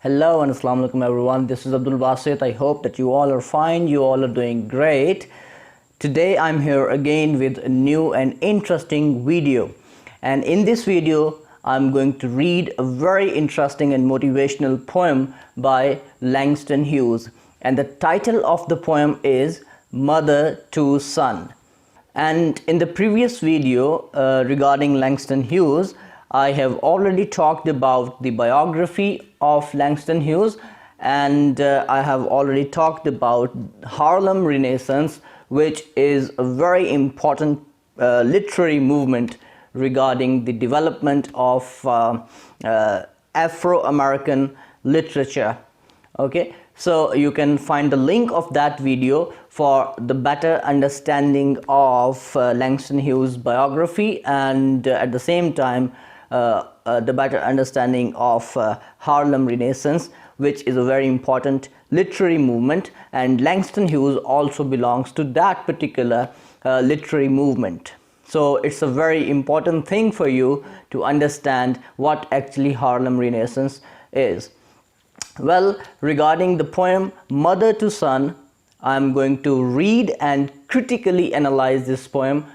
Hello and Assalamu alaikum everyone. This is Abdul Basit. I hope that you all are fine. You all are doing great. Today I'm here again with a new and interesting video. And in this video, I'm going to read a very interesting and motivational poem by Langston Hughes. And the title of the poem is Mother to Son. And in the previous video regarding Langston Hughes, I have already talked about the biography of Langston Hughes, and I have already talked about Harlem Renaissance, which is a very important literary movement regarding the development of Afro-American literature. Okay, so you can find the link of that video for the better understanding of Langston Hughes' biography, and at the same time the better understanding of Harlem Renaissance, which is a very important literary movement, and Langston Hughes also belongs to that particular literary movement. So it's a very important thing for you to understand what actually Harlem Renaissance is. Well, regarding the poem Mother to Son, I'm going to read and critically analyze this poem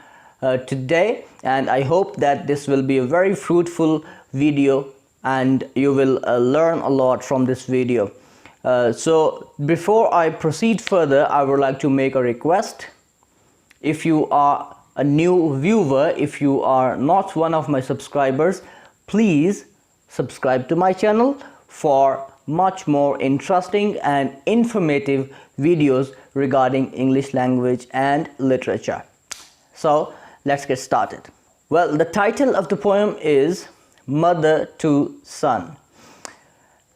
today, and I hope that this will be a very fruitful video and you will learn a lot from this video. So before I proceed further, I would like to make a request. If you are a new viewer, if you are not one of my subscribers, please subscribe to my channel for much more interesting and informative videos regarding English language and literature. So let's get started. Well, the title of the poem is Mother to Son.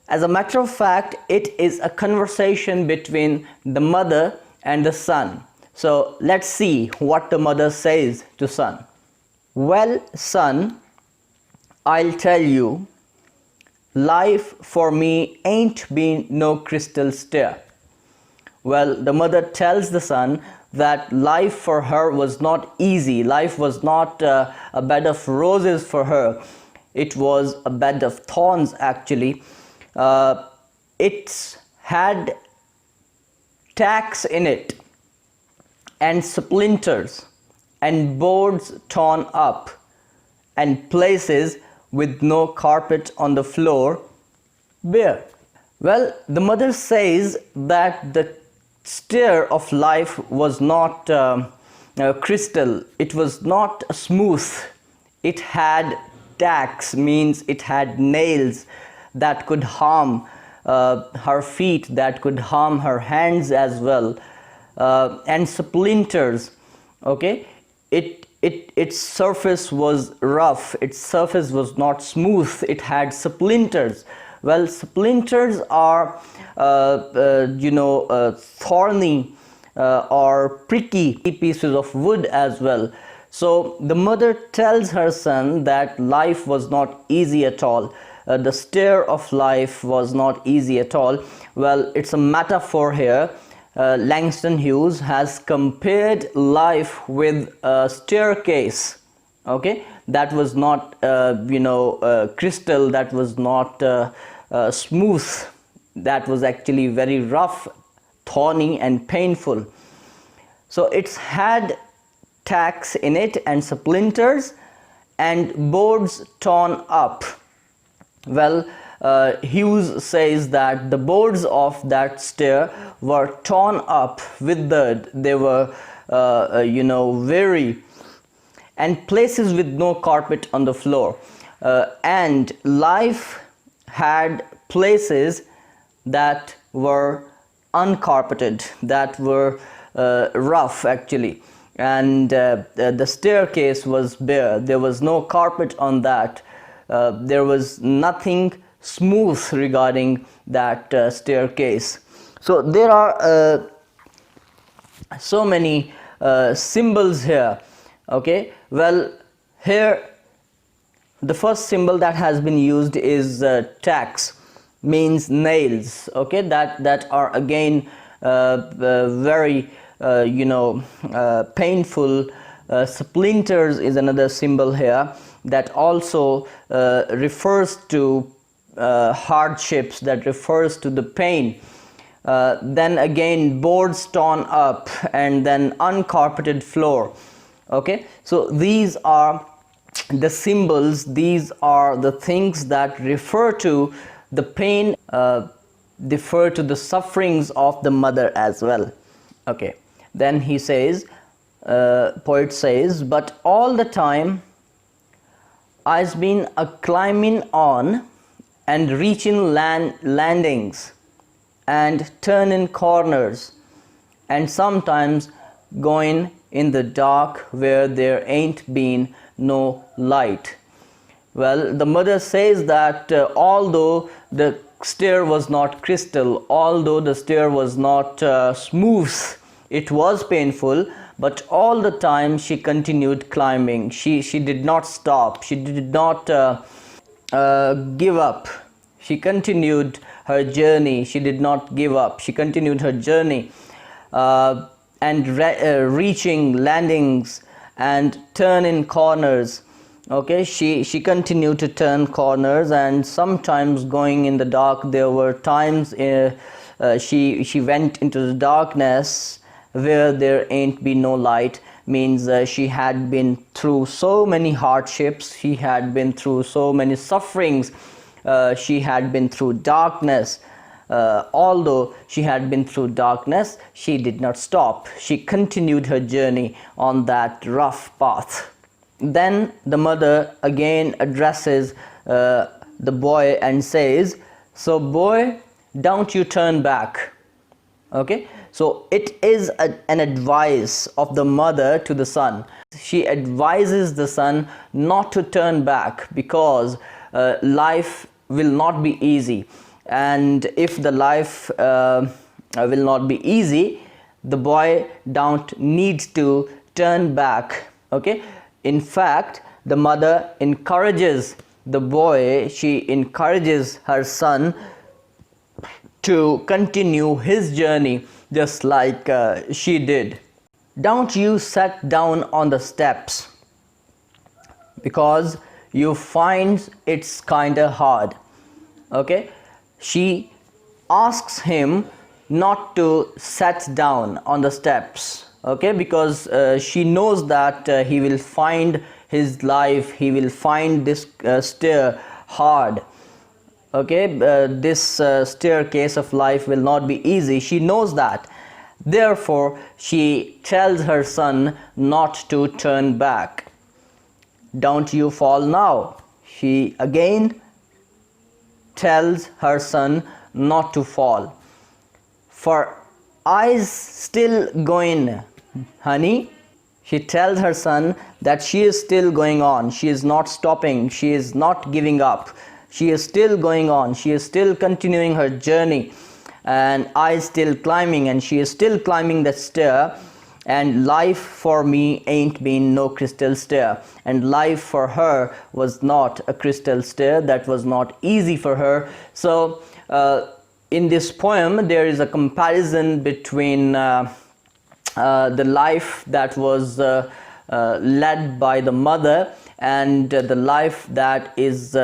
As a matter of fact, it is a conversation between the mother and the son. So let's see what the mother says to son. Well, son, I'll tell you, life for me ain't been no crystal stair. Well, the mother tells the son that life for her was not easy. Life was not a bed of roses for her. It was a bed of thorns, actually. It had tacks in it, and splinters, and boards torn up, and places with no carpet on the floor bare. Well, the mother says that the stair of life was not crystal. It was not smooth. It had tacks, means it had nails that could harm her feet, that could harm her hands as well, and splinters. Okay, its surface was rough, its surface was not smooth, it had splinters. Well, splinters are thorny or pricky pieces of wood as well. So the mother tells her son that life was not easy at all. The stair of life was not easy at all. Well, it's a metaphor here. Langston Hughes has compared life with a staircase. Okay, that was not crystal, that was not smooth, that was actually very rough, thorny and painful. So it's had tacks in it and splinters and boards torn up. Well, Hughes says that the boards of that stair were torn up, withered, they were weary, and places with no carpet on the floor. And life had places that were uncarpeted, that were rough actually, and the staircase was bare. There was no carpet on that. There was nothing smooth regarding that staircase. So there are so many symbols here. Okay, well, here the first symbol that has been used is tacks, means nails. Okay, that are again very painful. Splinters is another symbol here that also refers to hardships, that refers to the pain. Then again, boards torn up, and then uncarpeted floor. Okay, so these are the symbols, these are the things that refer to the pain, refer to the sufferings of the mother as well. Okay, then he says, poet says, but all the time I's been a climbing on and reaching landings and turning corners, and sometimes going in the dark where there ain't been no light. Well, the mother says that although the stair was not crystal, although the stair was not smooth, it was painful, but all the time she continued climbing. She did not stop. She did not give up. She continued her journey. She did not give up. She continued her journey, and reaching landings and turning corners. Okay, she continued to turn corners, and sometimes going in the dark. There were times she went into the darkness where there ain't been no light. Means she had been through so many hardships, she had been through so many sufferings, she had been through darkness. Although she had been through darkness, she did not stop. She continued her journey on that rough path. Then the mother again addresses the boy and says, so boy, don't you turn back. Okay, so it is an advice of the mother to the son. She advises the son not to turn back, because life will not be easy, and if the life will not be easy, the boy don't need to turn back. Okay, in fact, the mother encourages the boy, she encourages her son to continue his journey just like she did. Don't you sit down on the steps, because you find it's kinda hard. Okay, she asks him not to sit down on the steps. Okay, because she knows that he will find his life, he will find this stair hard. Okay, this staircase of life will not be easy. She knows that. Therefore, she tells her son not to turn back. Don't you fall now. She again tells her son not to fall. For I's still going, honey. She tells her son that she is still going on. She is not stopping. She is not giving up. She is still going on. She is still continuing her journey, and I still climbing, and she is still climbing that stair. And life for me ain't been no crystal stair, and life for her was not a crystal stair. That was not easy for her. So in this poem there is a comparison between the life that was led by the mother and the life that is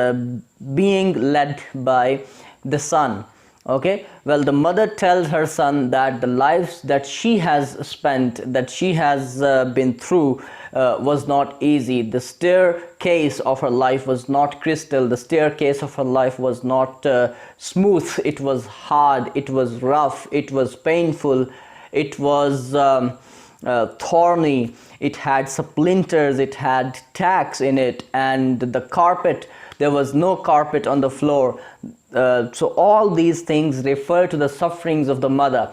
being led by the son. Okay, well, the mother tells her son that the lives that she has spent, that she has been through, was not easy. The staircase of her life was not crystal. The staircase of her life was not smooth. It was hard, it was rough, it was painful, it was thorny, it had splinters, it had tacks in it, and the carpet, there was no carpet on the floor. So all these things refer to the sufferings of the mother.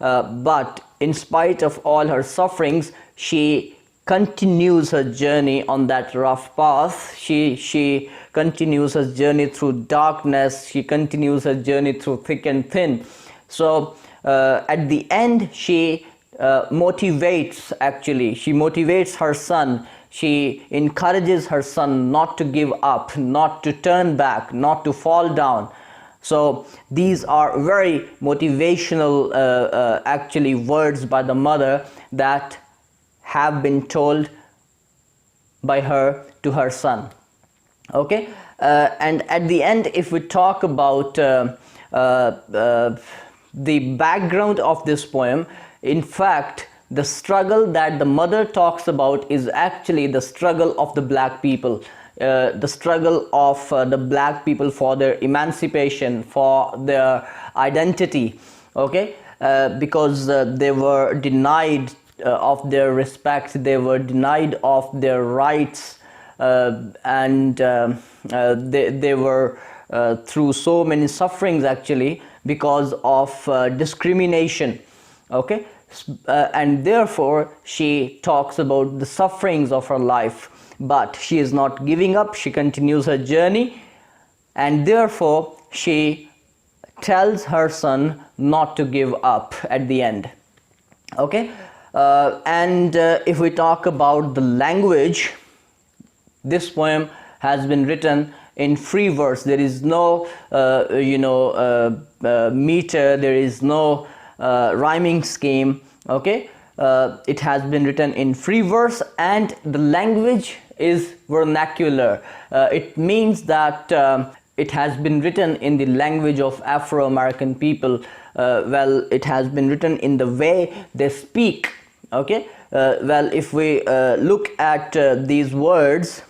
But in spite of all her sufferings, she continues her journey on that rough path. She continues her journey through darkness. She continues her journey through thick and thin. So at the end, she motivates, actually, she motivates her son. She encourages her son not to give up, not to turn back, not to fall down. So these are very motivational actually words by the mother that have been told by her to her son. Okay, And at the end, if we talk about the background of this poem, in fact, the struggle that the mother talks about is actually the struggle of the black people, the struggle of the black people for their emancipation, for their identity, okay, because they were denied of their respect, they were denied of their rights, and they were through so many sufferings actually because of discrimination, okay. And therefore she talks about the sufferings of her life, but she is not giving up, she continues her journey, and therefore she tells her son not to give up at the end, okay. And if we talk about the language, this poem has been written in free verse. There is no meter, there is no rhyming scheme, okay. It has been written in free verse, and the language is vernacular. It means that it has been written in the language of Afro-American people. Well, it has been written in the way they speak, okay. Well, if we look at these words,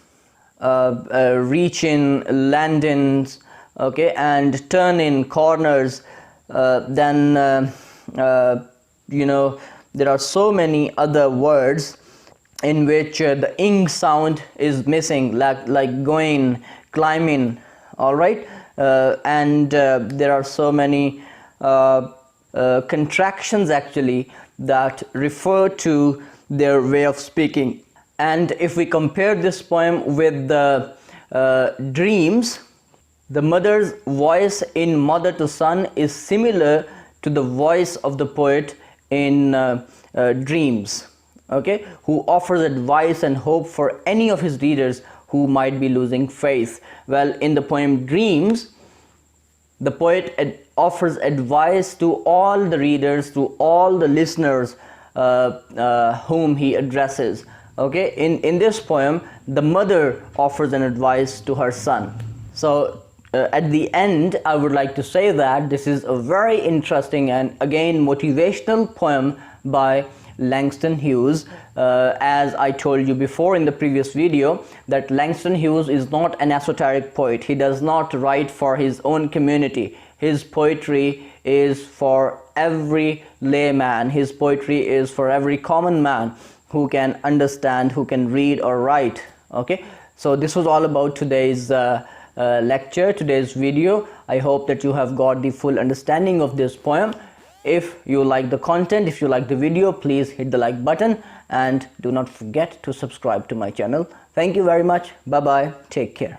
reach in landings, okay, and turn in corners, then there are so many other words in which the ing sound is missing, like going, climbing, all right. And there are so many contractions actually that refer to their way of speaking. And if we compare this poem with the dreams, the mother's voice in Mother to Son is similar to the voice of the poet in dreams, okay, who offers advice and hope for any of his readers who might be losing faith. Well, in the poem Dreams, the poet offers advice to all the readers, to all the listeners whom he addresses, okay. In this poem, the mother offers an advice to her son. So at the end, I would like to say that this is a very interesting and again motivational poem by Langston Hughes. As I told you before in the previous video, that Langston Hughes is not an esoteric poet. He does not write for his own community. His poetry is for every layman. His poetry is for every common man who can understand, who can read or write, okay. So this was all about today's lecture, today's video. I hope that you have got the full understanding of this poem. If you like the content, if you like the video, please hit the like button and do not forget to subscribe to my channel. Thank you very much. Bye bye. Take care.